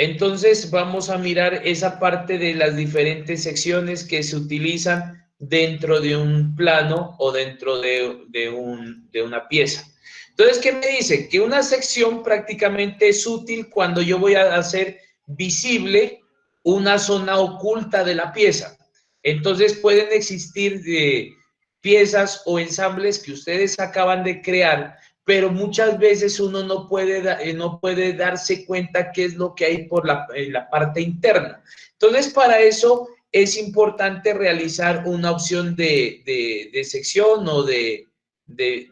Entonces vamos a mirar esa parte de las diferentes secciones que se utilizan dentro de un plano o dentro de una pieza. Entonces, ¿qué me dice? Que una sección prácticamente es útil cuando yo voy a hacer visible una zona oculta de la pieza. Entonces pueden existir piezas o ensambles que ustedes acaban de crear, pero muchas veces uno no puede darse cuenta qué es lo que hay por la parte interna. Entonces, para eso es importante realizar una opción de sección o de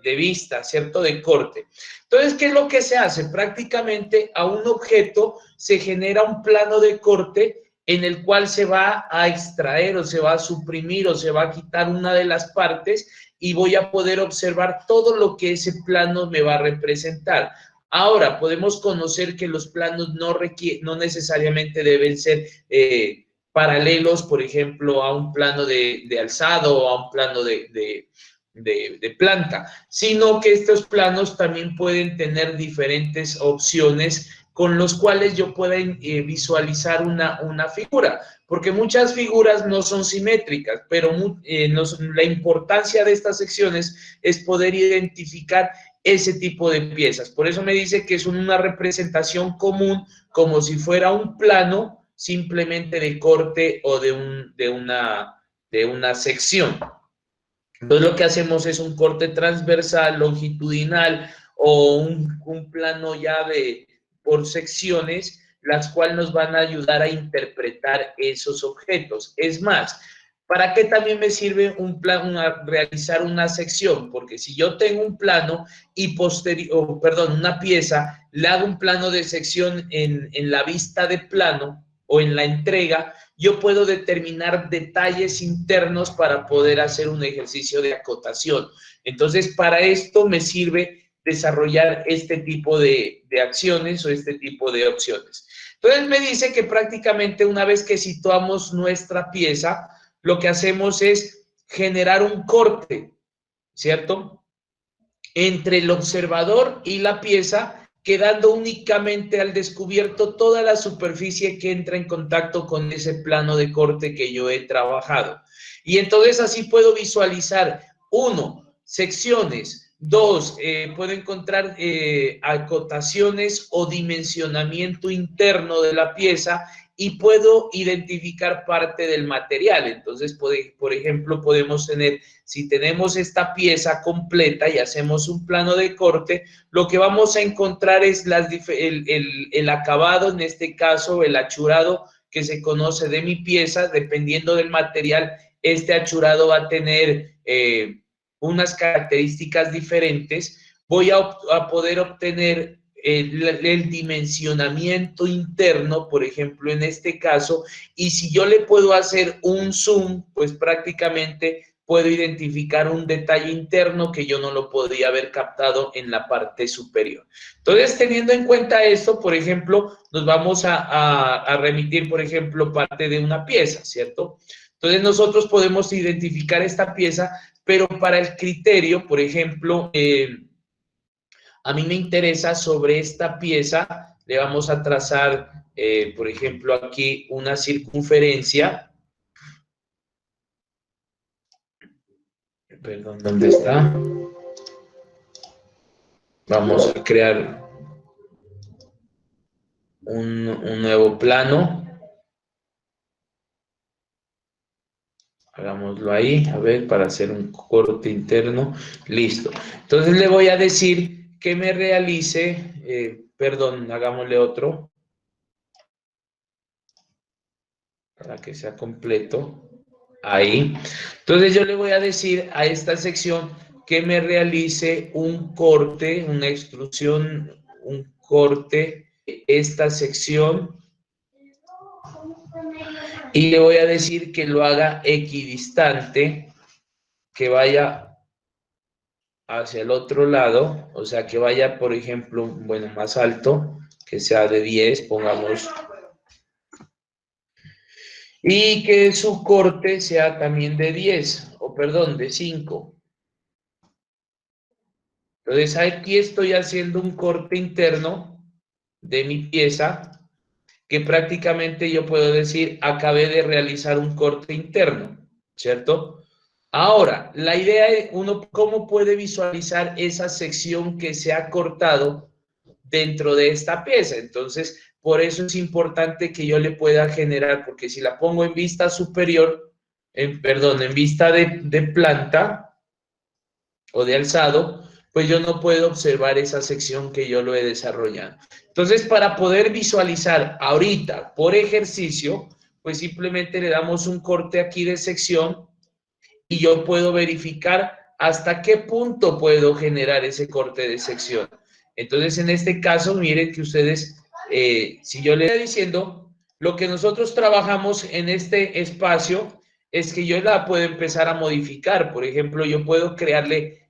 vista, ¿cierto? De corte. Entonces, ¿qué es lo que se hace? Prácticamente a un objeto se genera un plano de corte en el cual se va a extraer o se va a suprimir o se va a quitar una de las partes y voy a poder observar todo lo que ese plano me va a representar. Ahora, podemos conocer que los planos no necesariamente deben ser paralelos, por ejemplo, a un plano de alzado o a un plano de planta, sino que estos planos también pueden tener diferentes opciones con los cuales yo pueda visualizar una figura, porque muchas figuras no son simétricas, pero la importancia de estas secciones es poder identificar ese tipo de piezas. Por eso me dice que es una representación común, como si fuera un plano simplemente de corte o de una sección. Entonces lo que hacemos es un corte transversal, longitudinal o un plano ya por secciones, las cuales nos van a ayudar a interpretar esos objetos. Es más, ¿para qué también me sirve realizar una sección? Porque si yo tengo un plano y una pieza, le hago un plano de sección en la vista de plano o en la entrega, yo puedo determinar detalles internos para poder hacer un ejercicio de acotación. Entonces, para esto me sirve desarrollar este tipo de acciones o este tipo de opciones. Entonces, me dice que prácticamente una vez que situamos nuestra pieza, lo que hacemos es generar un corte, ¿cierto? Entre el observador y la pieza, quedando únicamente al descubierto toda la superficie que entra en contacto con ese plano de corte que yo he trabajado. Y entonces así puedo visualizar, uno, secciones, dos, puedo encontrar acotaciones o dimensionamiento interno de la pieza y puedo identificar parte del material. Entonces, por ejemplo, podemos tener, si tenemos esta pieza completa y hacemos un plano de corte, lo que vamos a encontrar es el acabado, en este caso, el achurado que se conoce de mi pieza, dependiendo del material, este achurado va a tener unas características diferentes. Voy a poder obtener el dimensionamiento interno, por ejemplo, en este caso, y si yo le puedo hacer un zoom, pues prácticamente puedo identificar un detalle interno que yo no lo podría haber captado en la parte superior. Entonces, teniendo en cuenta esto, por ejemplo, nos vamos a remitir, por ejemplo, parte de una pieza, ¿cierto? Entonces, nosotros podemos identificar esta pieza, pero para el criterio, por ejemplo, a mí me interesa sobre esta pieza, le vamos a trazar, por ejemplo, aquí una circunferencia. Perdón, ¿dónde está? Vamos a crear un nuevo plano. Hagámoslo ahí, a ver, para hacer un corte interno. Listo. Entonces le voy a decir que me realice, perdón, hagámosle otro, para que sea completo. Ahí. Entonces yo le voy a decir a esta sección que me realice un corte, una extrusión, un corte, esta sección, y le voy a decir que lo haga equidistante, que vaya hacia el otro lado, o sea, que vaya, por ejemplo, bueno, más alto, que sea de 10, pongamos, y que su corte sea también de 10, o perdón, de 5. Entonces aquí estoy haciendo un corte interno de mi pieza que prácticamente yo puedo decir, acabé de realizar un corte interno, ¿cierto? Ahora, la idea es, ¿cómo puede visualizar esa sección que se ha cortado dentro de esta pieza? Entonces, por eso es importante que yo le pueda generar, porque si la pongo en vista superior, en vista de planta o de alzado, pues yo no puedo observar esa sección que yo lo he desarrollado. Entonces, para poder visualizar ahorita por ejercicio, pues simplemente le damos un corte aquí de sección y yo puedo verificar hasta qué punto puedo generar ese corte de sección. Entonces, en este caso, miren que ustedes, si yo les estoy diciendo, lo que nosotros trabajamos en este espacio es que yo la puedo empezar a modificar. Por ejemplo, yo puedo crearle,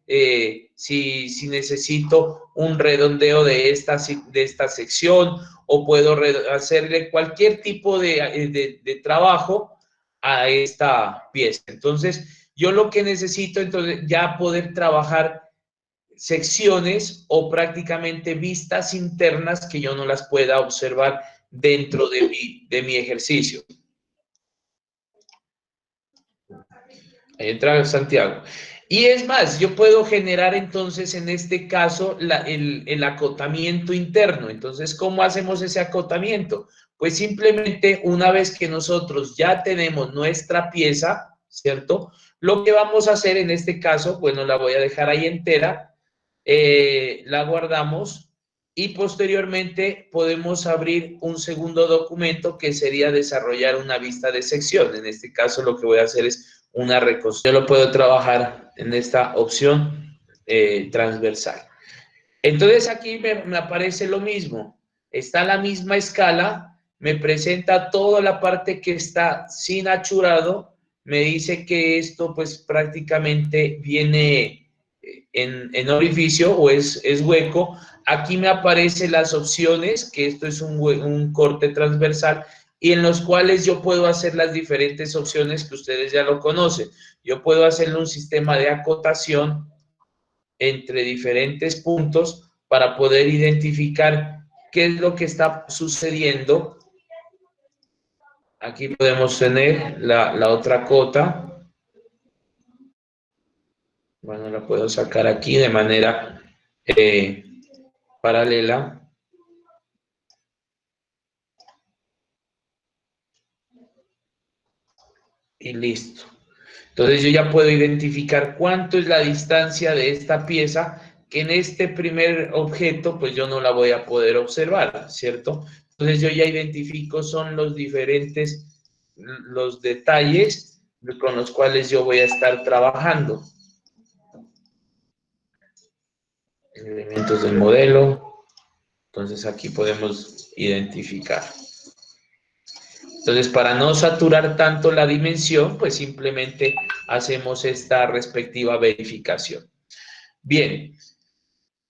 si necesito un redondeo de esta sección, o puedo hacerle cualquier tipo de trabajo a esta pieza. Entonces, yo lo que necesito, entonces, ya poder trabajar secciones o prácticamente vistas internas que yo no las pueda observar dentro de mi ejercicio. Ahí entra Santiago. Y es más, yo puedo generar entonces en este caso el acotamiento interno. Entonces, ¿cómo hacemos ese acotamiento? Pues simplemente una vez que nosotros ya tenemos nuestra pieza, ¿cierto? Lo que vamos a hacer en este caso, bueno, la voy a dejar ahí entera, la guardamos y posteriormente podemos abrir un segundo documento que sería desarrollar una vista de sección. En este caso lo que voy a hacer es una reconstrucción. Yo lo puedo trabajar en esta opción transversal. Entonces aquí me aparece lo mismo. Está la misma escala, me presenta toda la parte que está sin achurado, me dice que esto pues prácticamente viene en orificio o es hueco. Aquí me aparecen las opciones, que esto es un corte transversal, y en los cuales yo puedo hacer las diferentes opciones que ustedes ya lo conocen. Yo puedo hacerle un sistema de acotación entre diferentes puntos para poder identificar qué es lo que está sucediendo. Aquí podemos tener la otra cota. Bueno, la puedo sacar aquí de manera paralela. Y listo. Entonces yo ya puedo identificar cuánto es la distancia de esta pieza, que en este primer objeto pues yo no la voy a poder observar, ¿cierto? Entonces yo ya identifico son los detalles con los cuales yo voy a estar trabajando. Elementos del modelo. Entonces aquí podemos identificar. Entonces, para no saturar tanto la dimensión, pues simplemente hacemos esta respectiva verificación. Bien,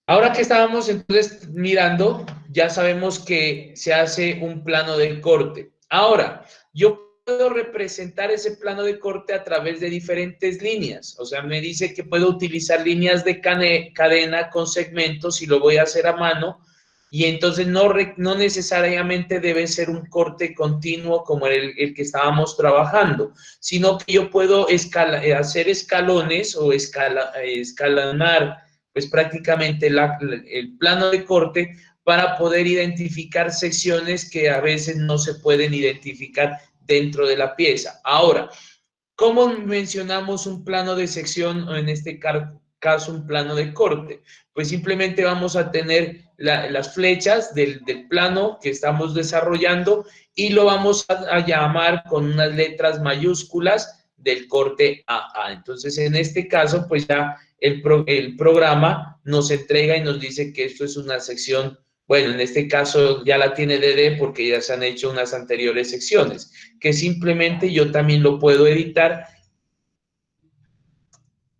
ahora que estábamos entonces mirando, ya sabemos que se hace un plano de corte. Ahora, yo puedo representar ese plano de corte a través de diferentes líneas. O sea, me dice que puedo utilizar líneas de cadena con segmentos y lo voy a hacer a mano. Y entonces no necesariamente debe ser un corte continuo como el que estábamos trabajando, sino que yo puedo hacer escalones o escalonar pues prácticamente el plano de corte para poder identificar secciones que a veces no se pueden identificar dentro de la pieza. Ahora, ¿cómo mencionamos un plano de sección o en este caso un plano de corte? Pues simplemente vamos a tener las flechas del plano que estamos desarrollando y lo vamos a llamar con unas letras mayúsculas del corte AA. Entonces, en este caso, pues ya el programa nos entrega y nos dice que esto es una sección, bueno, en este caso ya la tiene DD porque ya se han hecho unas anteriores secciones, que simplemente yo también lo puedo editar,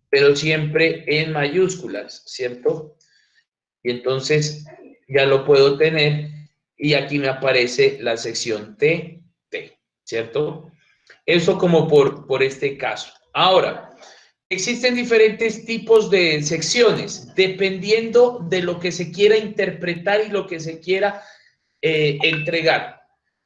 pero siempre en mayúsculas, ¿cierto? Y entonces ya lo puedo tener y aquí me aparece la sección TT, ¿cierto? Eso como por este caso. Ahora, existen diferentes tipos de secciones, dependiendo de lo que se quiera interpretar y lo que se quiera entregar.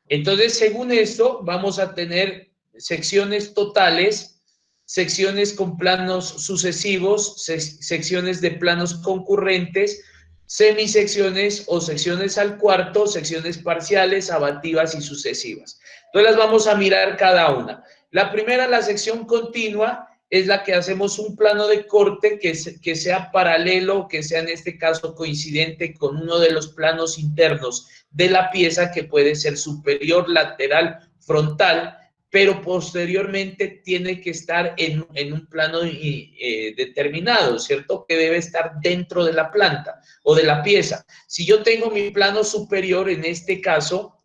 Entonces, según esto, vamos a tener secciones totales, secciones con planos sucesivos, secciones de planos concurrentes, semisecciones o secciones al cuarto, secciones parciales, abativas y sucesivas. Entonces las vamos a mirar cada una. La primera, la sección continua, es la que hacemos un plano de corte que sea paralelo, que sea en este caso coincidente con uno de los planos internos de la pieza, que puede ser superior, lateral, frontal, pero posteriormente tiene que estar en un plano determinado, ¿cierto? Que debe estar dentro de la planta o de la pieza. Si yo tengo mi plano superior, en este caso,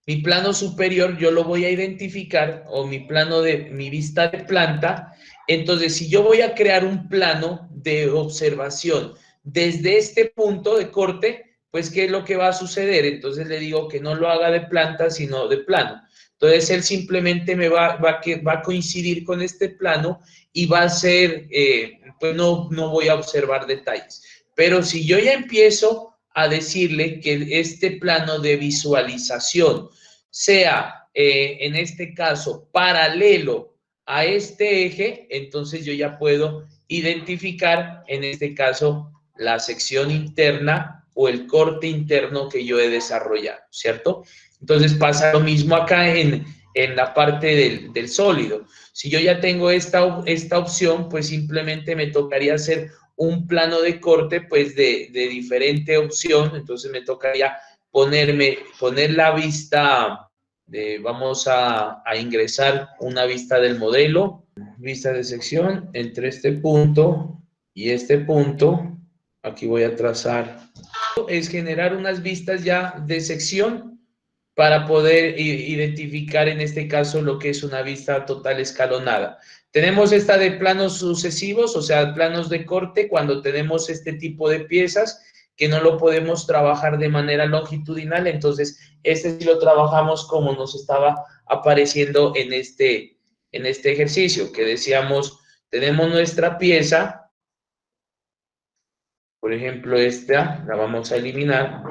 mi plano superior yo lo voy a identificar, o mi plano de mi vista de planta. Entonces, si yo voy a crear un plano de observación desde este punto de corte, pues, ¿qué es lo que va a suceder? Entonces le digo que no lo haga de planta, sino de plano. Entonces, él simplemente va a coincidir con este plano y va a ser, pues no voy a observar detalles. Pero si yo ya empiezo a decirle que este plano de visualización sea, en este caso, paralelo a este eje, entonces yo ya puedo identificar, en este caso, la sección interna o el corte interno que yo he desarrollado, ¿cierto? Entonces pasa lo mismo acá en la parte del sólido. Si yo ya tengo esta opción, pues simplemente me tocaría hacer un plano de corte, pues de diferente opción. Entonces me tocaría poner la vista, vamos a ingresar una vista del modelo, vista de sección entre este punto y este punto. Aquí voy a trazar. Es generar unas vistas ya de sección para poder identificar, en este caso, lo que es una vista total escalonada. Tenemos esta de planos sucesivos, o sea, planos de corte, cuando tenemos este tipo de piezas que no lo podemos trabajar de manera longitudinal. Entonces este sí lo trabajamos como nos estaba apareciendo en este ejercicio, que decíamos, tenemos nuestra pieza, por ejemplo esta, la vamos a eliminar,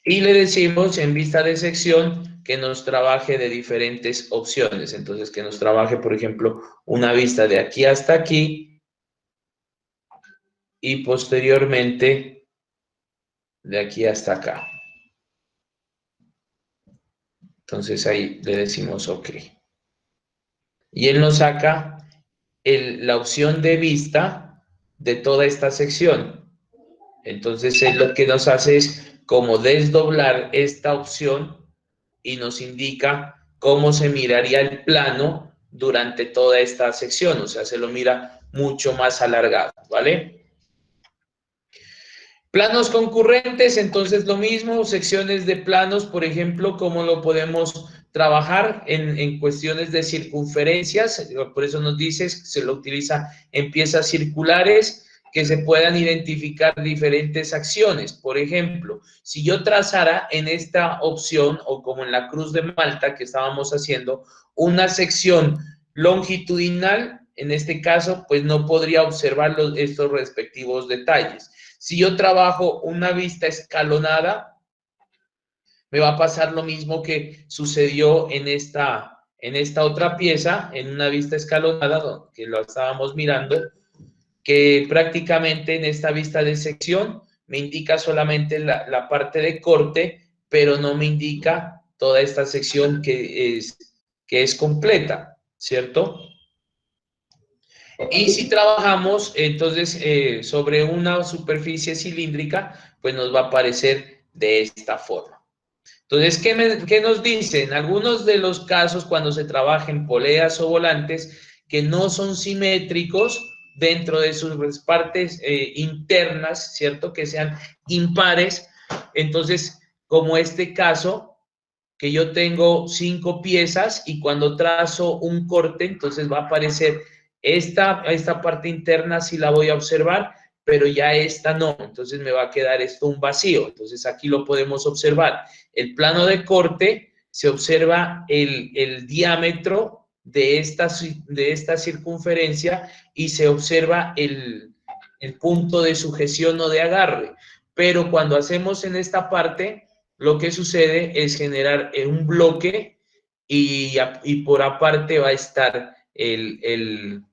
y le decimos en vista de sección que nos trabaje de diferentes opciones. Entonces, que nos trabaje, por ejemplo, una vista de aquí hasta aquí y posteriormente de aquí hasta acá. Entonces ahí le decimos OK. Y él nos saca la opción de vista de toda esta sección. Entonces él lo que nos hace es como desdoblar esta opción y nos indica cómo se miraría el plano durante toda esta sección. O sea, se lo mira mucho más alargado, ¿vale? Planos concurrentes, entonces lo mismo, secciones de planos, por ejemplo, cómo lo podemos trabajar en cuestiones de circunferencias. Por eso nos dice, se lo utiliza en piezas circulares, que se puedan identificar diferentes acciones. Por ejemplo, si yo trazara en esta opción, o como en la cruz de Malta que estábamos haciendo, una sección longitudinal, en este caso, pues no podría observar estos respectivos detalles. Si yo trabajo una vista escalonada, me va a pasar lo mismo que sucedió en esta otra pieza, en una vista escalonada, que lo estábamos mirando, que prácticamente en esta vista de sección me indica solamente la parte de corte, pero no me indica toda esta sección que es completa, ¿cierto? Y si trabajamos entonces sobre una superficie cilíndrica, pues nos va a aparecer de esta forma. Entonces, ¿qué nos dicen? Algunos de los casos cuando se trabaja en poleas o volantes que no son simétricos dentro de sus partes internas, ¿cierto? Que sean impares. Entonces, como este caso, que yo tengo 5 piezas y cuando trazo un corte, entonces va a aparecer esta parte interna, sí la voy a observar, pero ya esta no, entonces me va a quedar esto un vacío. Entonces aquí lo podemos observar. El plano de corte se observa el diámetro de esta circunferencia y se observa el punto de sujeción o de agarre. Pero cuando hacemos en esta parte, lo que sucede es generar un bloque y por aparte va a estar el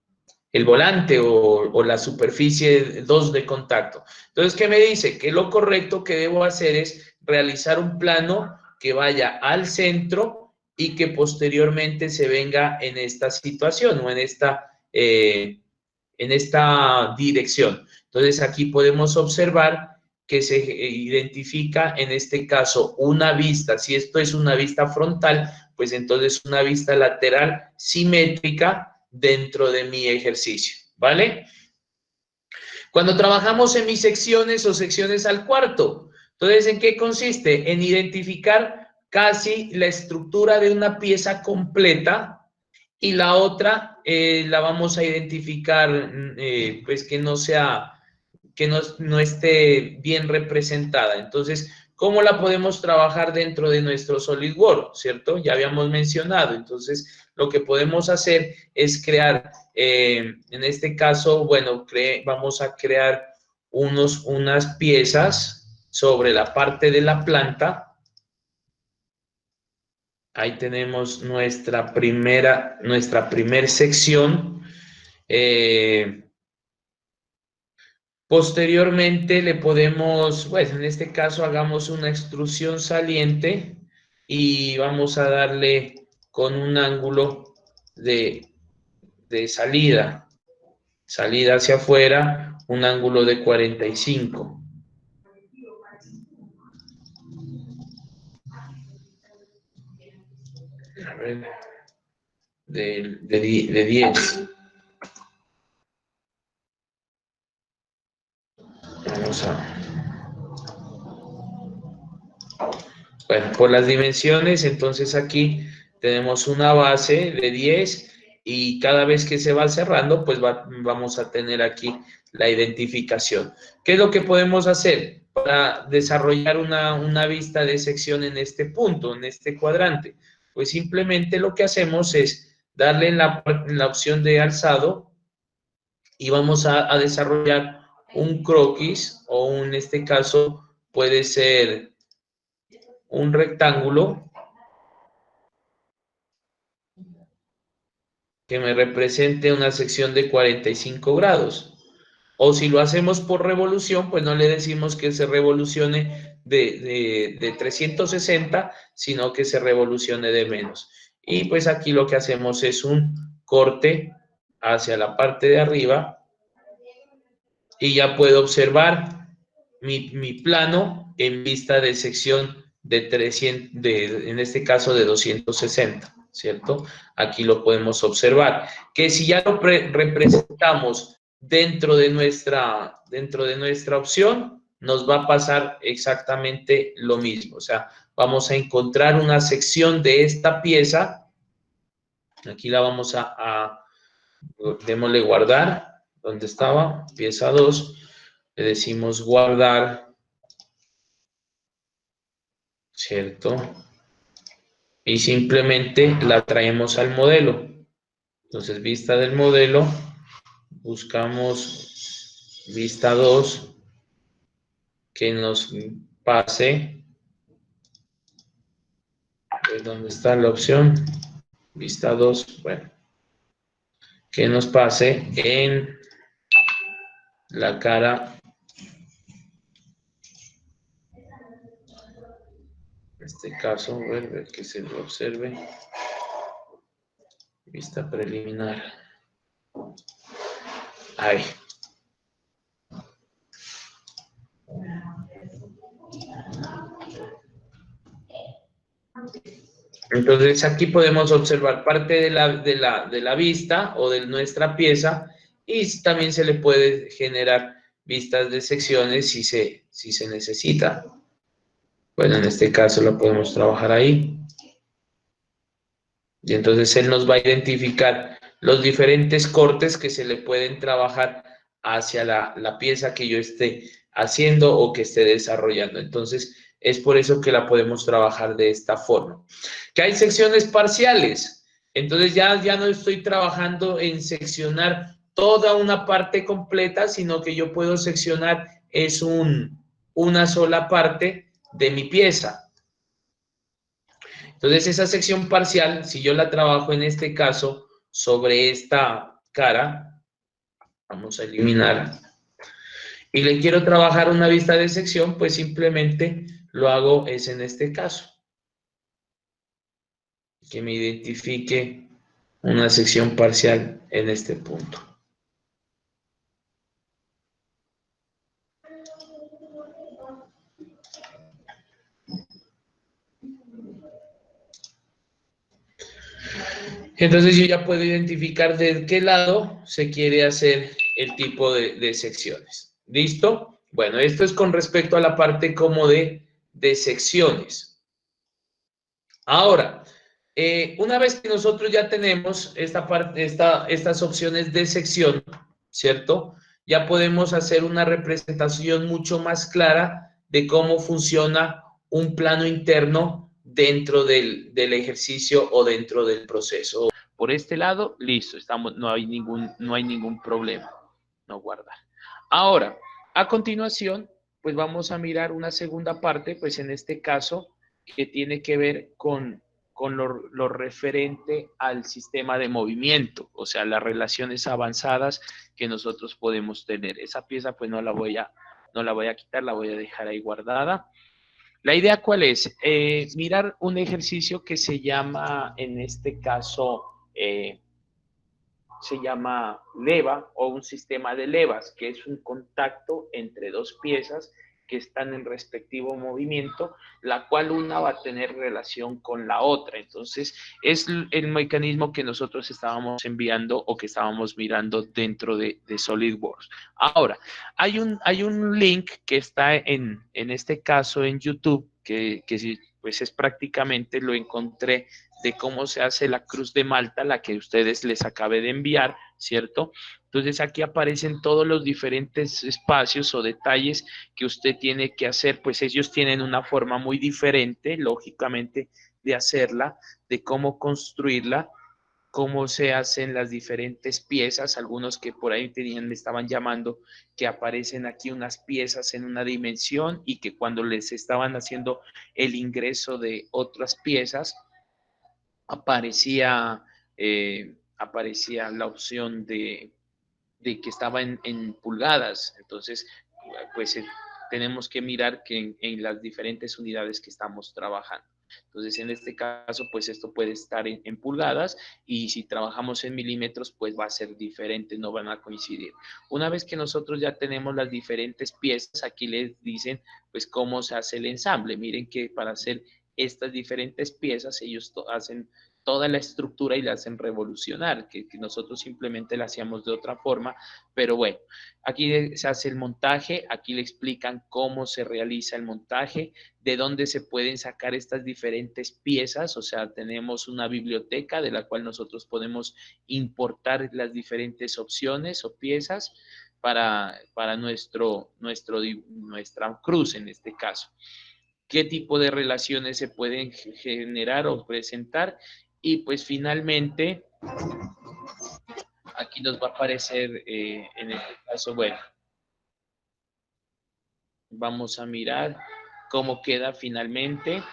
volante o la superficie 2 de contacto. Entonces, ¿qué me dice? Que lo correcto que debo hacer es realizar un plano que vaya al centro y que posteriormente se venga en esta situación o en esta dirección. Entonces, aquí podemos observar que se identifica en este caso una vista. Si esto es una vista frontal, pues entonces una vista lateral simétrica dentro de mi ejercicio, ¿vale? Cuando trabajamos en mis secciones o secciones al cuarto, entonces, ¿en qué consiste? En identificar casi la estructura de una pieza completa y la otra la vamos a identificar, pues que no sea, que no esté bien representada. Entonces, ¿cómo la podemos trabajar dentro de nuestro SolidWorks, cierto? Ya habíamos mencionado. Entonces, lo que podemos hacer es crear, en este caso, bueno, vamos a crear unas piezas sobre la parte de la planta. Ahí tenemos nuestra primera sección. Posteriormente le podemos, pues en este caso hagamos una extrusión saliente y vamos a darle con un ángulo de salida hacia afuera, un ángulo de 45. A ver, de 10. Vamos a... Bueno, por las dimensiones, entonces aquí tenemos una base de 10 y cada vez que se va cerrando, pues vamos a tener aquí la identificación. ¿Qué es lo que podemos hacer para desarrollar una vista de sección en este punto, en este cuadrante? Pues simplemente lo que hacemos es darle en la opción de alzado y vamos a desarrollar un croquis o en este caso puede ser un rectángulo que me represente una sección de 45 grados. O si lo hacemos por revolución, pues no le decimos que se revolucione de 360, sino que se revolucione de menos. Y pues aquí lo que hacemos es un corte hacia la parte de arriba y ya puedo observar mi plano en vista de sección de 300, en este caso de 260, ¿cierto? Aquí lo podemos observar. Que si ya lo representamos dentro de nuestra opción, nos va a pasar exactamente lo mismo. O sea, vamos a encontrar una sección de esta pieza. Aquí la vamos démosle guardar. ¿Dónde estaba? Pieza 2. Le decimos guardar, ¿cierto? Y simplemente la traemos al modelo. Entonces, vista del modelo, buscamos vista 2, que nos pase, ¿dónde está la opción? Vista 2, bueno, que nos pase en la cara, en este caso, ver que se lo observe, vista preliminar. Ahí. Entonces aquí podemos observar parte de la vista o de nuestra pieza y también se le puede generar vistas de secciones si se necesita. Bueno, en este caso lo podemos trabajar ahí. Y entonces él nos va a identificar los diferentes cortes que se le pueden trabajar hacia la pieza que yo esté haciendo o que esté desarrollando. Entonces, es por eso que la podemos trabajar de esta forma. Que hay secciones parciales. Entonces, ya no estoy trabajando en seccionar toda una parte completa, sino que yo puedo seccionar una sola parte de mi pieza. Entonces, esa sección parcial, si yo la trabajo en este caso sobre esta cara, vamos a eliminar, y le quiero trabajar una vista de sección, pues simplemente lo hago es en este caso, que me identifique una sección parcial en este punto. Entonces yo ya puedo identificar de qué lado se quiere hacer el tipo de secciones. ¿Listo? Bueno, esto es con respecto a la parte como de secciones. Ahora, una vez que nosotros ya tenemos estas opciones de sección, ¿cierto? Ya podemos hacer una representación mucho más clara de cómo funciona un plano interno dentro del ejercicio o dentro del proceso. Por este lado, listo, no hay ningún problema. No guardar. Ahora, a continuación, pues vamos a mirar una segunda parte, pues en este caso, que tiene que ver con lo referente al sistema de movimiento, o sea, las relaciones avanzadas que nosotros podemos tener. Esa pieza pues no la voy a quitar, la voy a dejar ahí guardada. La idea cuál es? Mirar un ejercicio que se llama, en este caso, se llama leva o un sistema de levas, que es un contacto entre dos piezas que están en respectivo movimiento, la cual una va a tener relación con la otra. Entonces, es el mecanismo que nosotros estábamos enviando o que estábamos mirando dentro de SolidWorks. Ahora, hay un link que está en este caso en YouTube, que pues es prácticamente, lo encontré de cómo se hace la cruz de Malta, la que ustedes les acabé de enviar, ¿cierto? Entonces aquí aparecen todos los diferentes espacios o detalles que usted tiene que hacer, pues ellos tienen una forma muy diferente, lógicamente, de hacerla, de cómo construirla, cómo se hacen las diferentes piezas, algunos que por ahí me estaban llamando que aparecen aquí unas piezas en una dimensión y que cuando les estaban haciendo el ingreso de otras piezas, aparecía la opción de que estaba en pulgadas. Entonces, pues tenemos que mirar que en las diferentes unidades que estamos trabajando. Entonces, en este caso, pues esto puede estar en pulgadas y si trabajamos en milímetros, pues va a ser diferente, no van a coincidir. Una vez que nosotros ya tenemos las diferentes piezas, aquí les dicen, pues, cómo se hace el ensamble. Miren que para hacer estas diferentes piezas, ellos hacen toda la estructura y la hacen revolucionar, que nosotros simplemente la hacíamos de otra forma, pero bueno, aquí se hace el montaje, aquí le explican cómo se realiza el montaje, de dónde se pueden sacar estas diferentes piezas, o sea, tenemos una biblioteca de la cual nosotros podemos importar las diferentes opciones o piezas para nuestra cruz en este caso. ¿Qué tipo de relaciones se pueden generar o presentar? Y pues finalmente, aquí nos va a aparecer, en este caso, bueno, vamos a mirar cómo queda finalmente.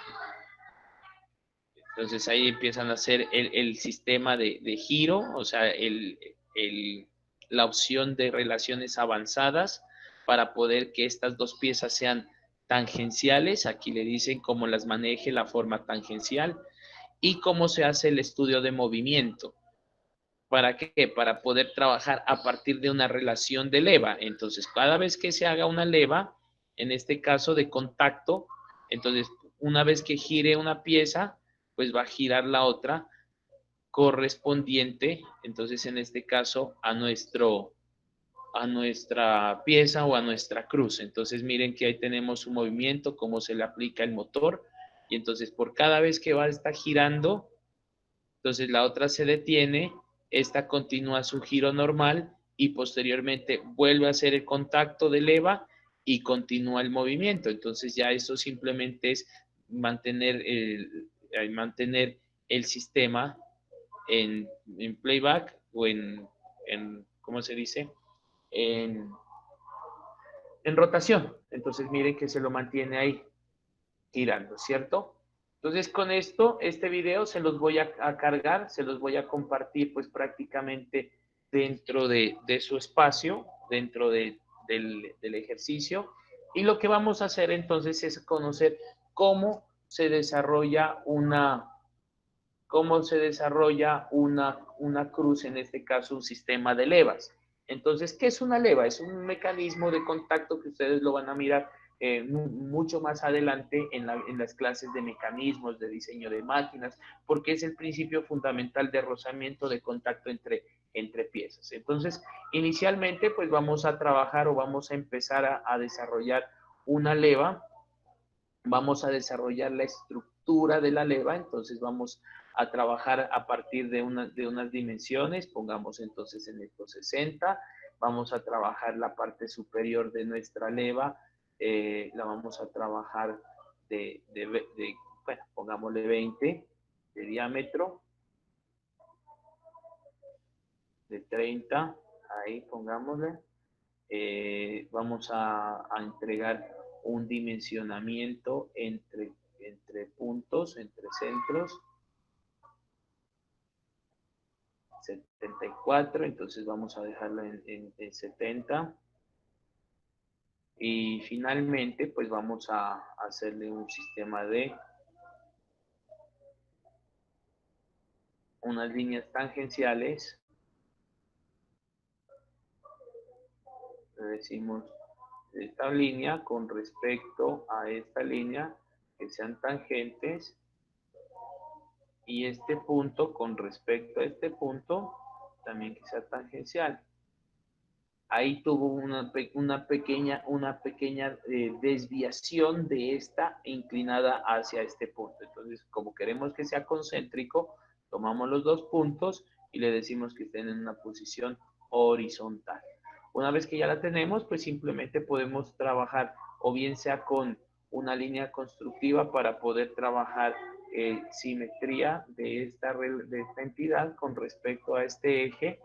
Entonces ahí empiezan a hacer el sistema de giro, o sea, la opción de relaciones avanzadas para poder que estas dos piezas sean tangenciales. Aquí le dicen cómo las maneje la forma tangencial y cómo se hace el estudio de movimiento. ¿Para qué? Para poder trabajar a partir de una relación de leva. Entonces, cada vez que se haga una leva, en este caso de contacto, entonces, una vez que gire una pieza, pues va a girar la otra correspondiente, entonces en este caso a nuestra pieza o a nuestra cruz. Entonces miren que ahí tenemos un movimiento, cómo se le aplica el motor, y entonces por cada vez que va a estar girando, entonces la otra se detiene, esta continúa su giro normal y posteriormente vuelve a hacer el contacto de leva y continúa el movimiento. Entonces ya eso simplemente es mantener el sistema en playback o ¿cómo se dice? En, en rotación. Entonces miren que se lo mantiene ahí girando, ¿cierto? Entonces, con esto, este video se los voy a cargar, se los voy a compartir pues prácticamente dentro de su espacio, dentro del ejercicio. Y lo que vamos a hacer entonces es conocer cómo se desarrolla una cruz, en este caso un sistema de levas. Entonces, ¿qué es una leva? Es un mecanismo de contacto que ustedes lo van a mirar mucho más adelante en las clases de mecanismos, de diseño de máquinas, porque es el principio fundamental de rozamiento de contacto entre piezas. Entonces, inicialmente, pues vamos a trabajar o vamos a empezar a desarrollar una leva. Vamos a desarrollar la estructura de la leva, entonces vamos a trabajar a partir de unas dimensiones, pongamos entonces en estos 60, vamos a trabajar la parte superior de nuestra leva, la vamos a trabajar bueno, pongámosle 20 de diámetro, de 30, ahí pongámosle, vamos a entregar un dimensionamiento entre puntos, entre centros, 74, entonces vamos a dejarla en 70. Y finalmente, pues vamos a hacerle un sistema de unas líneas tangenciales. Le decimos esta línea con respecto a esta línea que sean tangentes, y este punto con respecto a este punto también que sea tangencial. Ahí tuvo una pequeña desviación de esta inclinada hacia este punto. Entonces, como queremos que sea concéntrico, tomamos los dos puntos y le decimos que estén en una posición horizontal. Una vez que ya la tenemos, pues simplemente podemos trabajar o bien sea con una línea constructiva para poder trabajar simetría de esta entidad con respecto a este eje,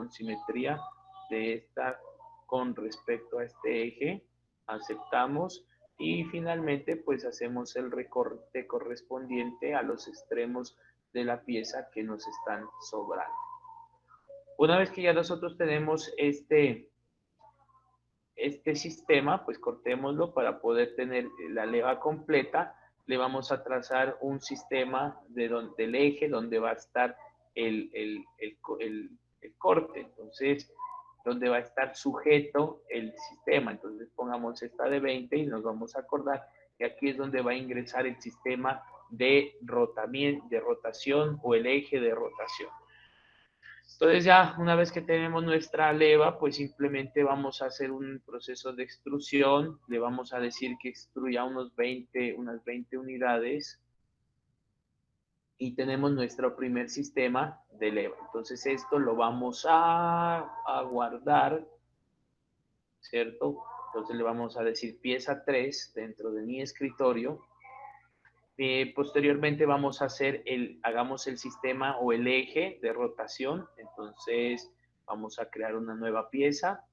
simetría de esta con respecto a este eje, aceptamos y finalmente pues hacemos el recorte correspondiente a los extremos de la pieza que nos están sobrando. Una vez que ya nosotros tenemos este sistema, pues cortémoslo para poder tener la leva completa. Le vamos a trazar un sistema del eje donde va a estar el corte, entonces, donde va a estar sujeto el sistema. Entonces, pongamos esta de 20 y nos vamos a acordar que aquí es donde va a ingresar el sistema de rotación o el eje de rotación. Entonces ya una vez que tenemos nuestra leva, pues simplemente vamos a hacer un proceso de extrusión. Le vamos a decir que extruya unas 20 unidades y tenemos nuestro primer sistema de leva. Entonces esto lo vamos a guardar, ¿cierto? Entonces le vamos a decir pieza 3 dentro de mi escritorio. Posteriormente vamos a hagamos el sistema o el eje de rotación. Entonces vamos a crear una nueva pieza.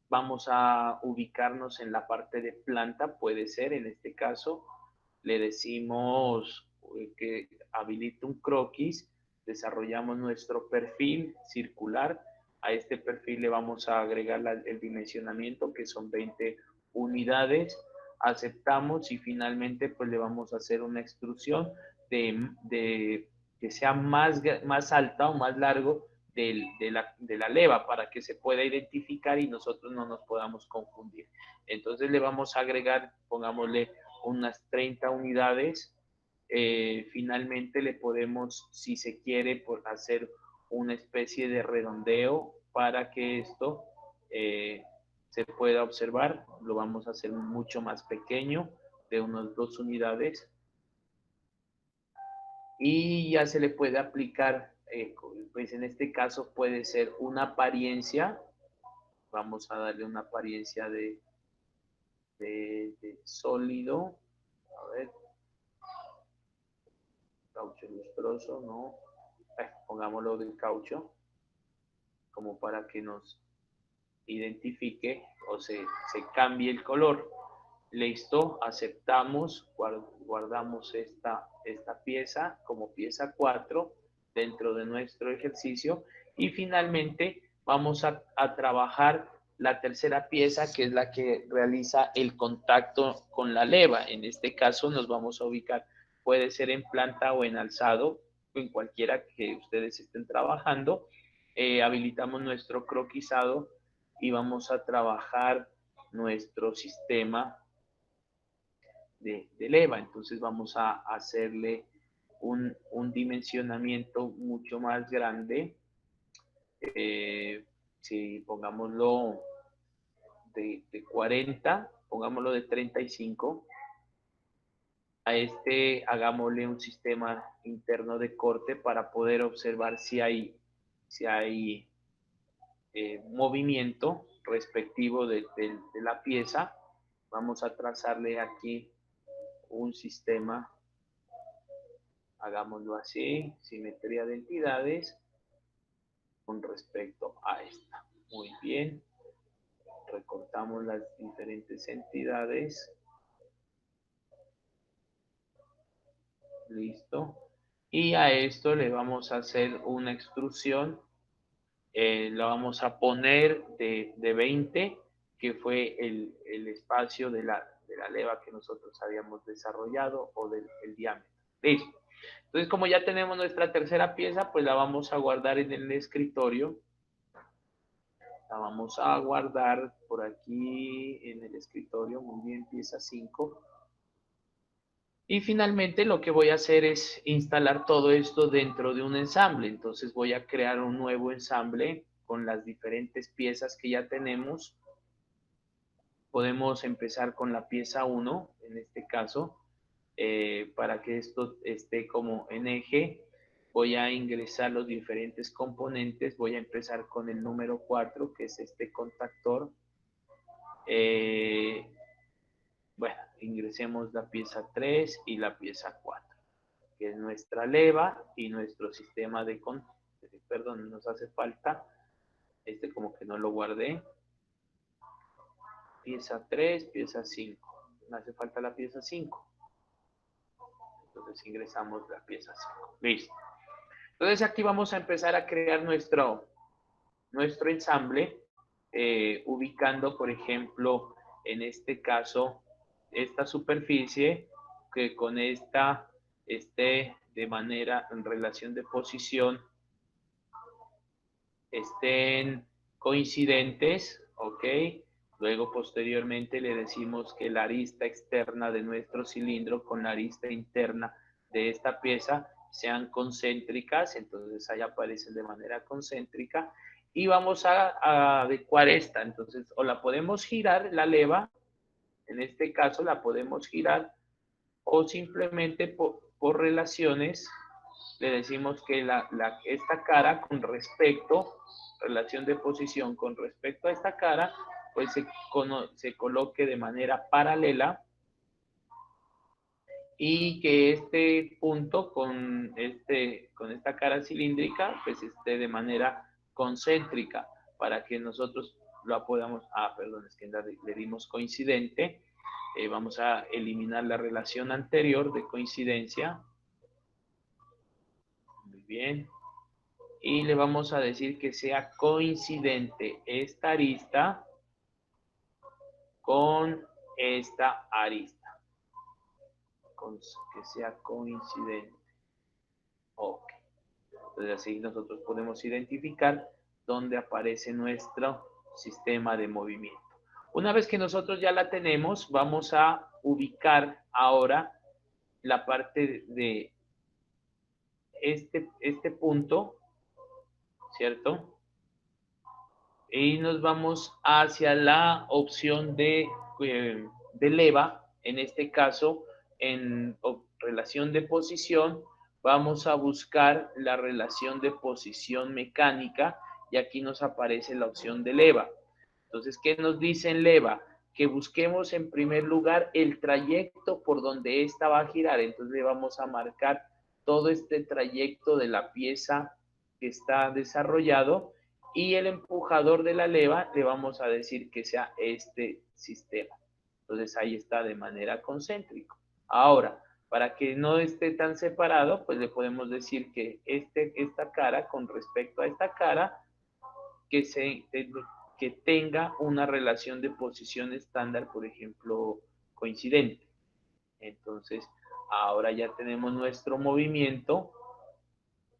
Vamos a ubicarnos en la parte de planta, puede ser en este caso. Le decimos que habilite un croquis. Desarrollamos nuestro perfil circular. A este perfil le vamos a agregar el dimensionamiento, que son 20 unidades. Aceptamos y finalmente pues le vamos a hacer una extrusión que sea más alta o más largo de la leva para que se pueda identificar y nosotros no nos podamos confundir. Entonces le vamos a agregar, pongámosle unas 30 unidades. Finalmente le podemos, si se quiere, hacer una especie de redondeo para que esto se pueda observar. Lo vamos a hacer mucho más pequeño, de unas 2 unidades. Y ya se le puede aplicar, pues en este caso puede ser una apariencia. Vamos a darle una apariencia de sólido. A ver, caucho lustroso, no. Pongámoslo de caucho, como para que nos identifique o se cambie el color. Listo, aceptamos, guardamos esta pieza como pieza 4 dentro de nuestro ejercicio y finalmente vamos a trabajar la tercera pieza, que es la que realiza el contacto con la leva. En este caso nos vamos a ubicar, puede ser en planta o en alzado, en cualquiera que ustedes estén trabajando. Habilitamos nuestro croquisado y vamos a trabajar nuestro sistema de leva. Entonces vamos a hacerle un dimensionamiento mucho más grande. Si pongámoslo de 40, pongámoslo de 35, a este hagámosle un sistema interno de corte para poder observar si hay movimiento respectivo de la pieza. Vamos a trazarle aquí un sistema, hagámoslo así, simetría de entidades con respecto a esta. Muy bien, recortamos las diferentes entidades. Listo. Y a esto le vamos a hacer una extrusión. La vamos a poner de 20, que fue el espacio de la leva que nosotros habíamos desarrollado, o del diámetro. Listo. Entonces, como ya tenemos nuestra tercera pieza, pues la vamos a guardar en el escritorio. La vamos a guardar por aquí en el escritorio. Muy bien, pieza 5. Y finalmente lo que voy a hacer es instalar todo esto dentro de un ensamble. Entonces voy a crear un nuevo ensamble con las diferentes piezas que ya tenemos. Podemos empezar con la pieza 1, en este caso, para que esto esté como en eje. Voy a ingresar los diferentes componentes. Voy a empezar con el número 4, que es este contactor. Bueno, ingresemos la pieza 3 y la pieza 4, que es nuestra leva y nuestro sistema de perdón, nos hace falta, como que no lo guardé, pieza 3, pieza 5, me hace falta la pieza 5, entonces ingresamos la pieza 5, listo. Entonces aquí vamos a empezar a crear nuestro ensamble, ubicando, por ejemplo, en este caso, esta superficie, que con esta esté de manera, en relación de posición, estén coincidentes, ¿ok? Luego, posteriormente, le decimos que la arista externa de nuestro cilindro con la arista interna de esta pieza sean concéntricas, entonces ahí aparecen de manera concéntrica, y vamos a adecuar esta. Entonces, o la podemos girar, la leva, en este caso la podemos girar, o simplemente por relaciones le decimos que esta cara con respecto, relación de posición con respecto a esta cara, pues se coloque de manera paralela, y que este punto con esta cara cilíndrica pues esté de manera concéntrica, para que nosotros lo podamos, perdón, es que le dimos coincidente. Vamos a eliminar la relación anterior de coincidencia. Muy bien. Y le vamos a decir que sea coincidente esta arista con esta arista. Que sea coincidente. Ok. Entonces así nosotros podemos identificar dónde aparece nuestro sistema de movimiento. Una vez que nosotros ya la tenemos, vamos a ubicar ahora la parte de este punto, ¿cierto? Y nos vamos hacia la opción de leva. En este caso, en relación de posición, vamos a buscar la relación de posición mecánica, y aquí nos aparece la opción de leva. Entonces, ¿qué nos dice en leva? Que busquemos en primer lugar el trayecto por donde esta va a girar. Entonces le vamos a marcar todo este trayecto de la pieza que está desarrollado, y el empujador de la leva le vamos a decir que sea este sistema. Entonces ahí está de manera concéntrica. Ahora, para que no esté tan separado, pues le podemos decir que esta cara con respecto a esta cara, que tenga una relación de posición estándar, por ejemplo, coincidente. Entonces, ahora ya tenemos nuestro movimiento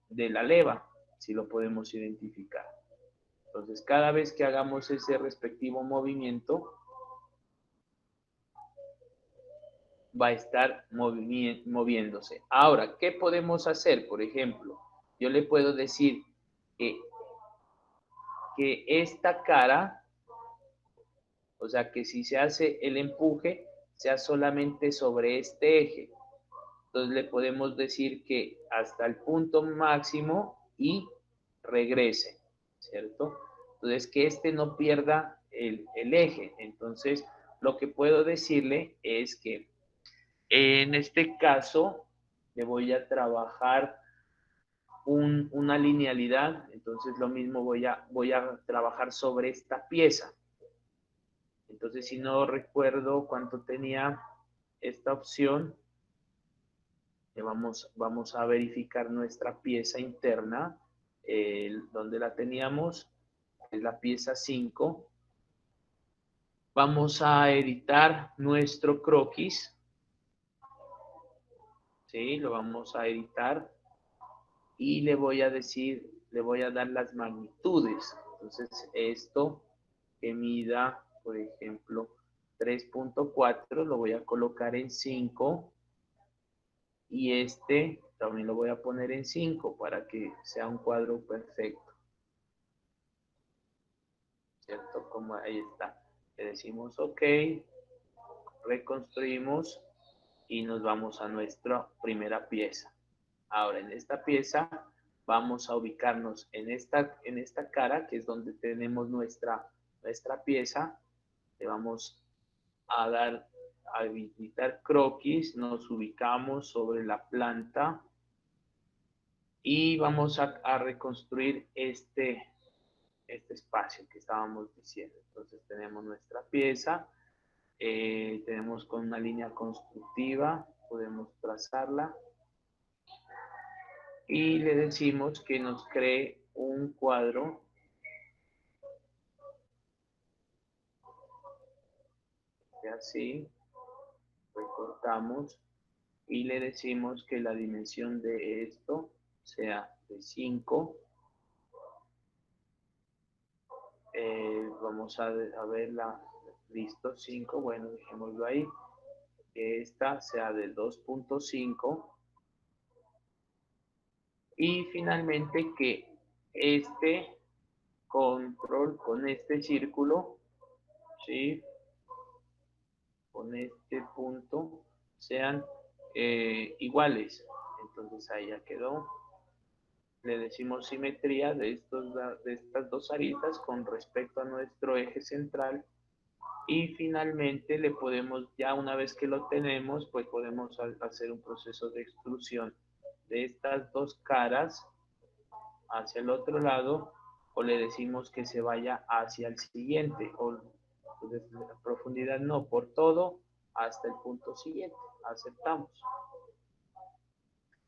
de la leva, si lo podemos identificar. Entonces, cada vez que hagamos ese respectivo movimiento, va a estar moviéndose. Ahora, ¿qué podemos hacer? Por ejemplo, yo le puedo decir que, esta cara, o sea, que si se hace el empuje, sea solamente sobre este eje. Entonces le podemos decir que hasta el punto máximo y regrese, ¿cierto? Entonces que este no pierda el eje. Entonces lo que puedo decirle es que en este caso le voy a trabajar una linealidad. Entonces lo mismo voy a trabajar sobre esta pieza. Entonces si no recuerdo cuánto tenía esta opción, vamos a verificar nuestra pieza interna, donde la teníamos, es la pieza 5. Vamos a editar nuestro croquis, ¿sí? Lo vamos a editar y le voy a decir, le voy a dar las magnitudes. Entonces esto que mida, por ejemplo, 3.4, lo voy a colocar en 5. Y este también lo voy a poner en 5 para que sea un cuadro perfecto. ¿Cierto? Como ahí está. Le decimos OK, reconstruimos y nos vamos a nuestra primera pieza. Ahora en esta pieza vamos a ubicarnos en esta cara, que es donde tenemos nuestra pieza. Le vamos a dar a habilitar croquis, nos ubicamos sobre la planta y vamos a reconstruir este espacio que estábamos diciendo. Entonces tenemos nuestra pieza, tenemos con una línea constructiva, podemos trazarla y le decimos que nos cree un cuadro así, recortamos y le decimos que la dimensión de esto sea de 5. Vamos a verla, listo, 5, bueno, dejémoslo ahí, que esta sea de 2.5 y finalmente que este control con este círculo, ¿sí? Con este punto sean iguales. Entonces ahí ya quedó. Le decimos simetría de estas dos aritas con respecto a nuestro eje central. Y finalmente le podemos, ya una vez que lo tenemos, pues podemos hacer un proceso de extrusión de estas dos caras hacia el otro lado, o le decimos que se vaya hacia el siguiente, o pues, profundidad no, por todo hasta el punto siguiente. Aceptamos.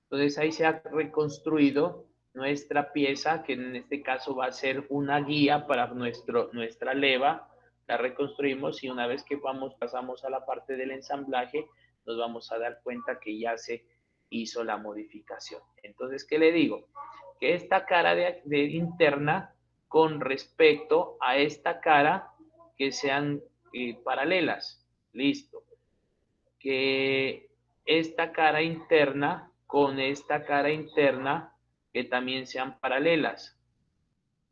Entonces ahí se ha reconstruido nuestra pieza, que en este caso va a ser una guía para nuestra leva. La reconstruimos y una vez que pasamos a la parte del ensamblaje, nos vamos a dar cuenta que ya se hizo la modificación. Entonces, ¿qué le digo? Que esta cara de interna con respecto a esta cara que sean paralelas. Listo. Que esta cara interna con esta cara interna que también sean paralelas.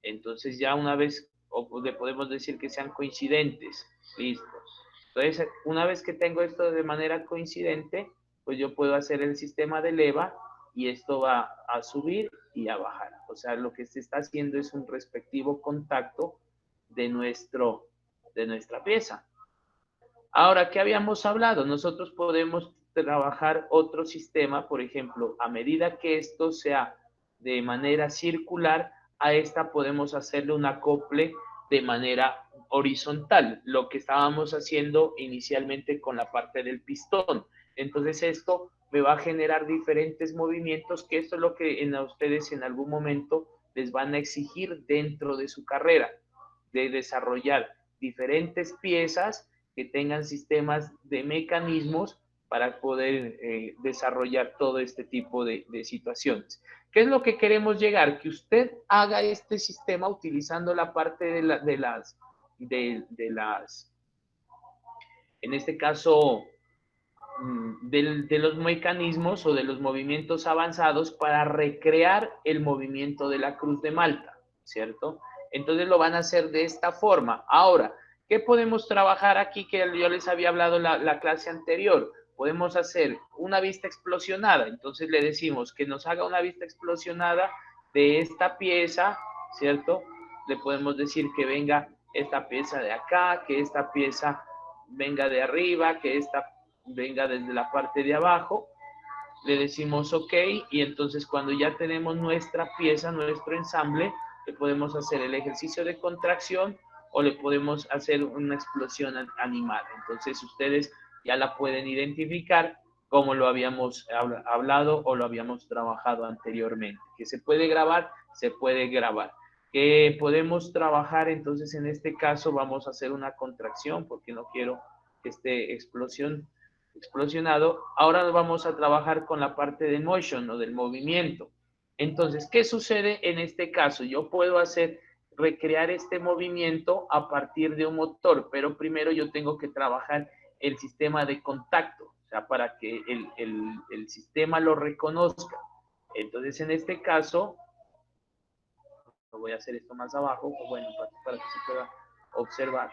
Entonces ya una vez, o le podemos decir que sean coincidentes. Listo. Entonces, una vez que tengo esto de manera coincidente, pues yo puedo hacer el sistema de leva y esto va a subir y a bajar. O sea, lo que se está haciendo es un respectivo contacto de nuestra pieza. Ahora, ¿qué habíamos hablado? Nosotros podemos trabajar otro sistema, por ejemplo, a medida que esto sea de manera circular, a esta podemos hacerle un acople de manera horizontal, lo que estábamos haciendo inicialmente con la parte del pistón. Entonces esto me va a generar diferentes movimientos, que esto es lo que a ustedes en algún momento les van a exigir dentro de su carrera, de desarrollar diferentes piezas que tengan sistemas de mecanismos para poder desarrollar todo este tipo de situaciones. ¿Qué es lo que queremos llegar? Que usted haga este sistema utilizando la parte de las, en este caso, de los mecanismos o de los movimientos avanzados para recrear el movimiento de la Cruz de Malta, ¿cierto? Entonces lo van a hacer de esta forma. Ahora, ¿qué podemos trabajar aquí que yo les había hablado la clase anterior? Podemos hacer una vista explosionada. Entonces le decimos que nos haga una vista explosionada de esta pieza, ¿cierto? Le podemos decir que venga esta pieza de acá, que esta pieza venga de arriba, que esta venga desde la parte de abajo. Le decimos OK y entonces cuando ya tenemos nuestra pieza, nuestro ensamble, le podemos hacer el ejercicio de contracción o le podemos hacer una explosión animal. Entonces ustedes ya la pueden identificar como lo habíamos hablado o lo habíamos trabajado anteriormente. Que se puede grabar, se puede grabar. Que podemos trabajar, entonces en este caso vamos a hacer una contracción porque no quiero que esté explosionado. Ahora vamos a trabajar con la parte de motion o del movimiento. Entonces, ¿qué sucede en este caso? Yo puedo recrear este movimiento a partir de un motor, pero primero yo tengo que trabajar el sistema de contacto, o sea, para que el sistema lo reconozca. Entonces, en este caso, voy a hacer esto más abajo, bueno, para que se pueda observar.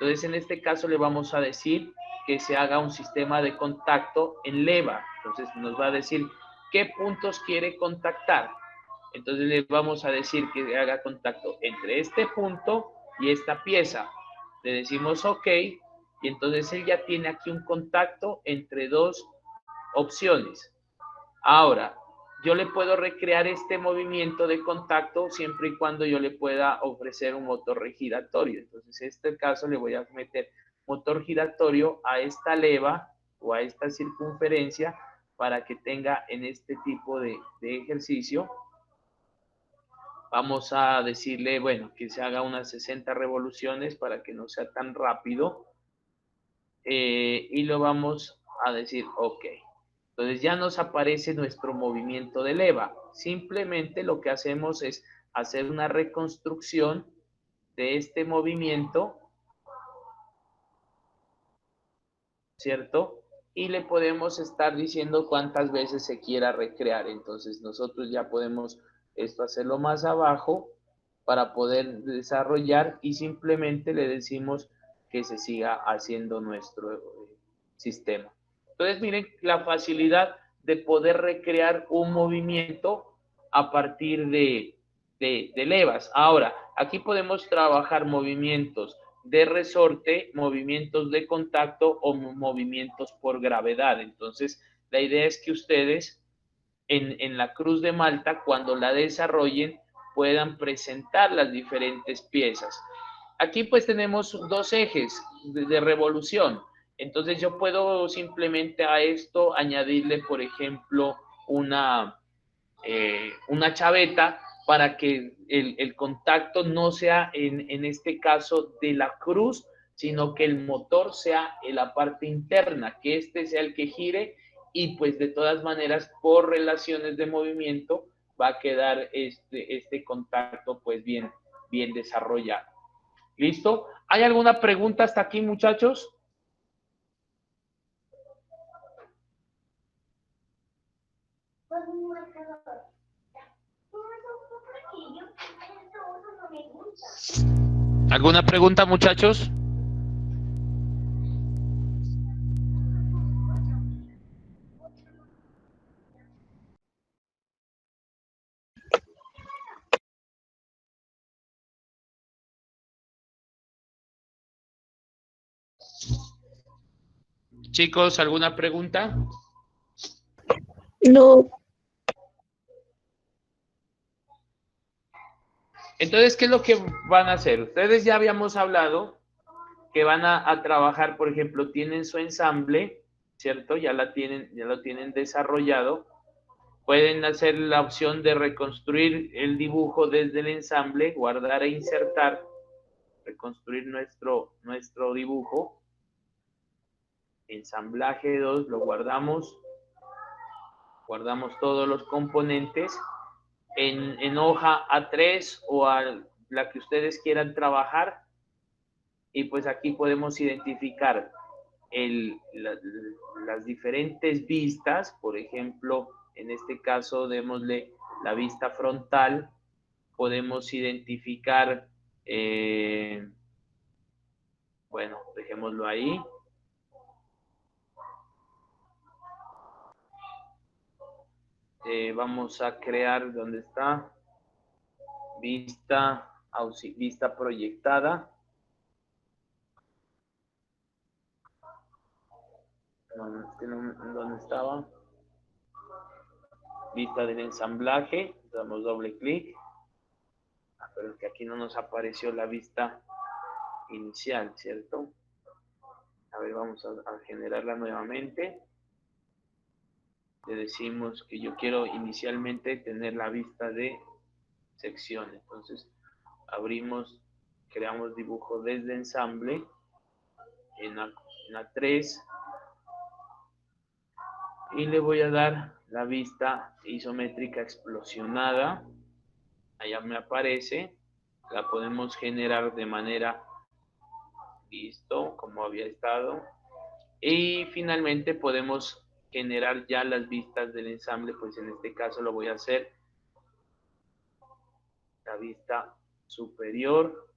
Entonces, en este caso le vamos a decir que se haga un sistema de contacto en leva. Entonces, nos va a decir qué puntos quiere contactar. Entonces, le vamos a decir que haga contacto entre este punto y esta pieza. Le decimos OK y entonces él ya tiene aquí un contacto entre dos opciones. Ahora, yo le puedo recrear este movimiento de contacto siempre y cuando yo le pueda ofrecer un motor giratorio. Entonces, en este caso le voy a meter motor giratorio a esta leva o a esta circunferencia para que tenga en este tipo de ejercicio. Vamos a decirle, bueno, que se haga unas 60 revoluciones para que no sea tan rápido. Y lo vamos a decir OK. Entonces ya nos aparece nuestro movimiento de leva. Simplemente lo que hacemos es hacer una reconstrucción de este movimiento, ¿cierto? Y le podemos estar diciendo cuántas veces se quiera recrear. Entonces nosotros ya podemos esto hacerlo más abajo para poder desarrollar y simplemente le decimos que se siga haciendo nuestro sistema. Entonces, miren la facilidad de poder recrear un movimiento a partir de levas. Ahora, aquí podemos trabajar movimientos de resorte, movimientos de contacto o movimientos por gravedad. Entonces, la idea es que ustedes en la Cruz de Malta, cuando la desarrollen, puedan presentar las diferentes piezas. Aquí pues tenemos dos ejes de revolución. Entonces yo puedo simplemente a esto añadirle, por ejemplo, una chaveta para que el contacto no sea en este caso de la cruz, sino que el motor sea en la parte interna, que este sea el que gire y pues de todas maneras por relaciones de movimiento va a quedar este contacto pues bien desarrollado. ¿Listo? ¿Hay alguna pregunta hasta aquí, muchachos? ¿Alguna pregunta, muchachos? Chicos, ¿alguna pregunta? No. Entonces, ¿qué es lo que van a hacer? Ustedes ya habíamos hablado que van a trabajar, por ejemplo, tienen su ensamble, ¿cierto? Ya lo tienen desarrollado. Pueden hacer la opción de reconstruir el dibujo desde el ensamble, guardar e insertar, reconstruir nuestro dibujo. Ensamblaje 2, lo guardamos todos los componentes en hoja A3 o a la que ustedes quieran trabajar, y pues aquí podemos identificar las diferentes vistas. Por ejemplo, en este caso démosle la vista frontal, podemos identificar, bueno, dejémoslo ahí. Vamos a crear, ¿dónde está? Vista proyectada. ¿Dónde estaba? Vista del ensamblaje, damos doble clic. Pero es que aquí no nos apareció la vista inicial, ¿cierto? A ver, vamos a generarla nuevamente. Le decimos que yo quiero inicialmente tener la vista de sección. Entonces, creamos dibujo desde ensamble en A3 y le voy a dar la vista isométrica explosionada. Allá me aparece. La podemos generar de manera listo, como había estado. Y finalmente podemos generar ya las vistas del ensamble. Pues en este caso lo voy a hacer la vista superior,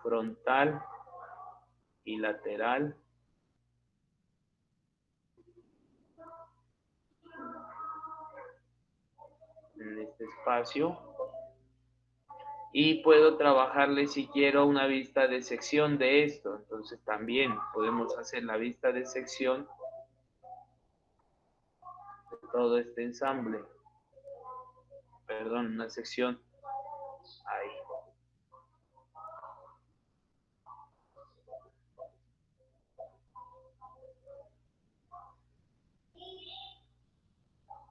frontal y lateral. En este espacio. Y puedo trabajarle, si quiero, una vista de sección de esto. Entonces también podemos hacer la vista de sección de todo este ensamble. Perdón, una sección ahí.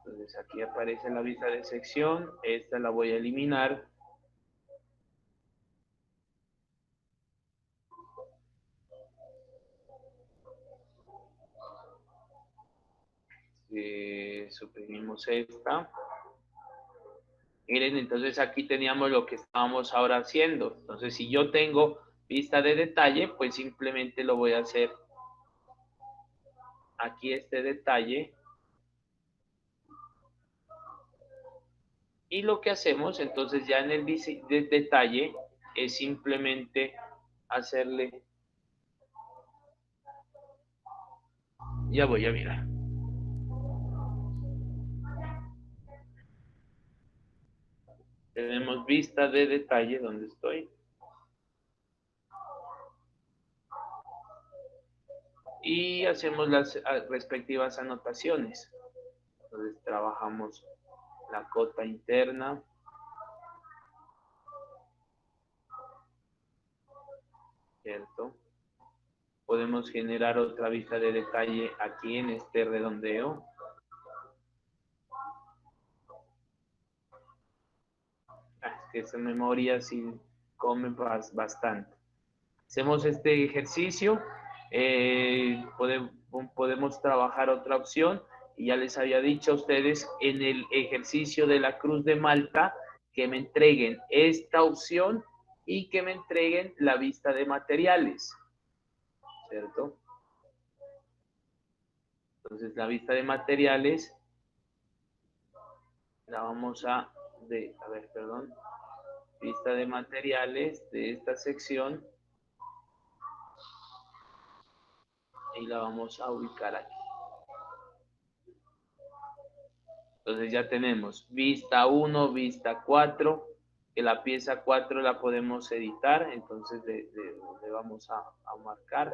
Entonces aquí aparece la vista de sección. Esta la voy a eliminar. Suprimimos esta. Miren, entonces aquí teníamos lo que estábamos ahora haciendo. Entonces, si yo tengo vista de detalle, pues simplemente lo voy a hacer aquí, este detalle. Y lo que hacemos entonces ya en el detalle es simplemente hacerle, ya voy a mirar. Tenemos vista de detalle, donde estoy. Y hacemos las respectivas anotaciones. Entonces trabajamos la cota interna. ¿Cierto? Podemos generar otra vista de detalle aquí en este redondeo. Es que esa memoria sí come bastante. Hacemos este ejercicio. Podemos trabajar otra opción, y ya les había dicho a ustedes en el ejercicio de la Cruz de Malta que me entreguen esta opción y que me entreguen la vista de materiales, ¿cierto? Entonces la vista de materiales la vamos vista de materiales de esta sección, y la vamos a ubicar aquí. Entonces ya tenemos vista 1, vista 4, que la pieza 4 la podemos editar. Entonces le vamos a marcar.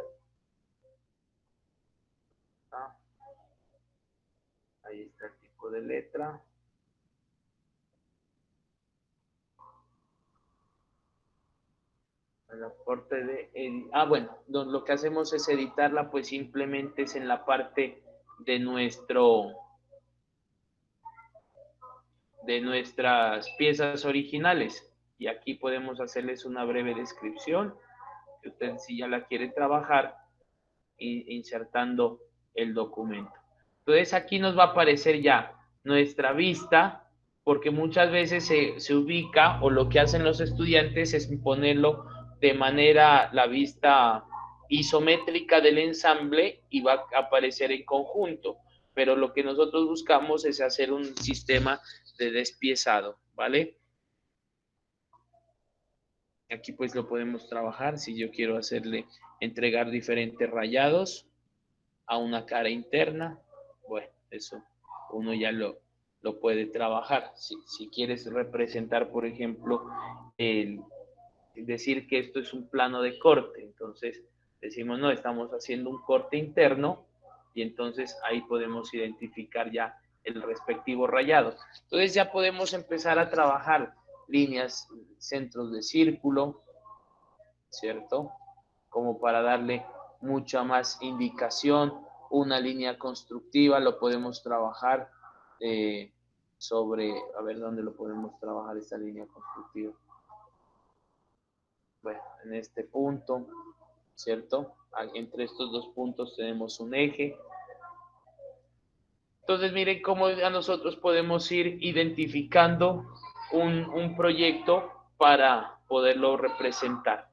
Ahí está el tipo de letra. la parte de... bueno, lo que hacemos es editarla, pues simplemente es en la parte de de nuestras piezas originales. Y aquí podemos hacerles una breve descripción, que usted si ya la quiere trabajar, insertando el documento. Entonces aquí nos va a aparecer ya nuestra vista, porque muchas veces se ubica, o lo que hacen los estudiantes es ponerlo de manera la vista isométrica del ensamble y va a aparecer en conjunto, pero lo que nosotros buscamos es hacer un sistema de despiezado, ¿vale? Aquí pues lo podemos trabajar. Si yo quiero entregar diferentes rayados a una cara interna, bueno, eso uno ya lo puede trabajar. Si quieres representar, por ejemplo, decir que esto es un plano de corte, entonces decimos, no, estamos haciendo un corte interno y entonces ahí podemos identificar ya el respectivo rayado. Entonces ya podemos empezar a trabajar líneas, centros de círculo, ¿cierto? Como para darle mucha más indicación. Una línea constructiva lo podemos trabajar sobre, a ver dónde lo podemos trabajar esta línea constructiva. Bueno, en este punto, ¿cierto? Entre estos dos puntos tenemos un eje. Entonces miren cómo a nosotros podemos ir identificando un proyecto para poderlo representar.